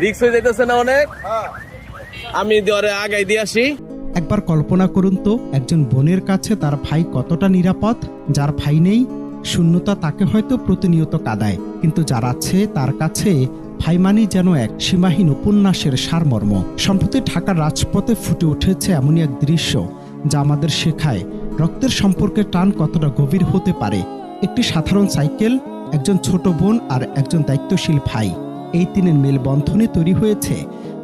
রিক্স হয়ে যাইতেছে না অনেক? আমি দরে আগাই দিয়ে আসি। একবার কল্পনা করুন তো, একজন বোনের কাছে তার ভাই কতটা নিরাপদ। যার ভাই নেই, শূন্যতা তাকে হয়তো প্রতিনিয়ত কাঁদায়, কিন্তু যার আছে তার কাছে ভাই মানি যেন এক সীমাহীন উপন্যাসের সারমর্ম। সম্প্রতি ঢাকার রাজপথে ফুটে উঠেছে এমনই এক দৃশ্য যা আমাদের শেখায় রক্তের সম্পর্কে টান কতটা গভীর হতে পারে। একটি সাধারণ সাইকেল, একজন ছোট বোন আর একজন দায়িত্বশীল ভাই, এই তিনের মেলবন্ধনে তৈরি হয়েছে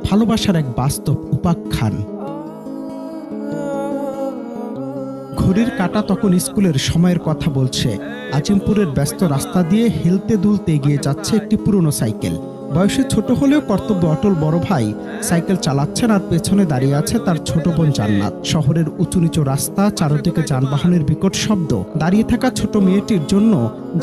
ভালোবাসার এক বাস্তব উপাখ্যান। ঘড়ির কাঁটা তখন স্কুলের সময়ের কথা বলছে। আজিমপুরের ব্যস্ত রাস্তা দিয়ে হেলতে দুলতে এগিয়ে যাচ্ছে একটি পুরনো সাইকেল। বয়সে ছোট হলেও কর্তব্য অটল বড় ভাই সাইকেল চালাচ্ছেন, আর পেছনে দাঁড়িয়ে আছে তার ছোট বোন জান্নাত। শহরের উঁচু নিচু রাস্তা, চারদিকে যানবাহনের বিকট শব্দ। দাঁড়িয়ে থাকা ছোট মেয়েটির জন্য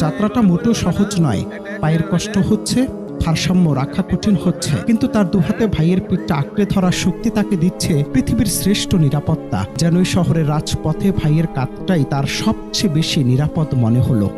যাত্রাটা মোটেও সহজ নয়। পায়ের কষ্ট হচ্ছে, ভারসাম্য রাখা কঠিন হচ্ছে, কিন্তু তার দুহাতে ভাইয়ের পিঠটা আঁকড়ে ধরার শক্তি তাকে দিচ্ছে পৃথিবীর শ্রেষ্ঠ নিরাপত্তা। যেন ওই শহরের রাজপথে ভাইয়ের কাঁধটাই তার সবচেয়ে বেশি নিরাপদ মনে হলো।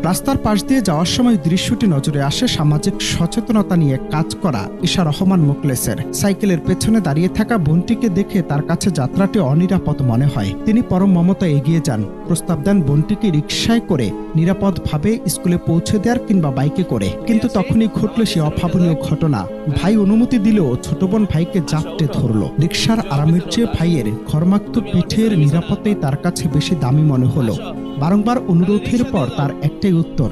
রাস্তার পাশ দিয়ে যাওয়ার সময় দৃশ্যটি নজরে আসে সামাজিক সচেতনতা নিয়ে কাজ করা ঈশা রহমান মোকলেসের। সাইকেলের পেছনে দাঁড়িয়ে থাকা বোনটিকে দেখে তার কাছে যাত্রাটি অনিরাপদ মনে হয়। তিনি পরম মমতা এগিয়ে যান, প্রস্তাব দেন বোনটিকে রিকশায় করে নিরাপদভাবে স্কুলে পৌঁছে দেওয়ার কিংবা বাইকে করে। কিন্তু তখনই ঘটল সে অভাবনীয় ঘটনা। ভাই অনুমতি দিলেও ছোট বোন ভাইকে জাপটে ধরল। রিকশার আরামের চেয়ে ভাইয়ের ঘরমাক্ত পিঠের নিরাপত্তাই তার কাছে বেশি দামি মনে হলো। বারংবার অনুরোধের পর তার একটাই উত্তর,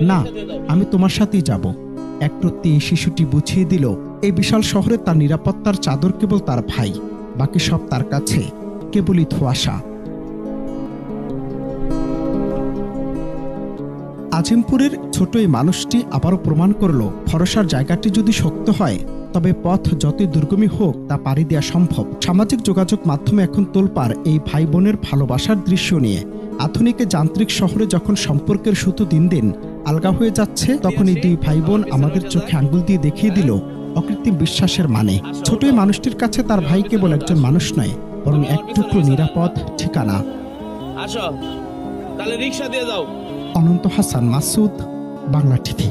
না, আমি তোমার সাথেই যাব। একটুতে শিশুটি বুঝিয়ে দিল এই বিশাল শহরে তার নিরাপত্তার চাদর কেবল তার ভাই, বাকি সব তার কাছে কেবলই ধোঁয়াশা। আজিমপুরের ছোট এই মানুষটি আবারও প্রমাণ করল ভরসার জায়গাটি যদি শক্ত হয় তবে পথ যতই দুর্গমী হোক তা পাড়ি দেওয়া সম্ভব। সামাজিক যোগাযোগ মাধ্যমে এখন তোলপাড় এই ভাই বোনের ভালোবাসার দৃশ্য নিয়ে। আধুনিক যান্ত্রিক শহরে যখন সম্পর্কের সুতো দিন দিন আলগা হয়ে যাচ্ছে, তখন এই দুই ভাই বোন আমাদের চোখে আঙ্গুল দিয়ে দেখিয়ে দিল অকৃত্রিম বিশ্বাসের মানে। ছোট এই মানুষটির কাছে তার ভাই কেবল একজন মানুষ নয়, বরং এক টুকরো নিরাপদ ঠিকানা। আসো তাহলে রিক্সা দিয়ে যাও। অনন্ত হাসান মাসুদ, বাংলা টিভি।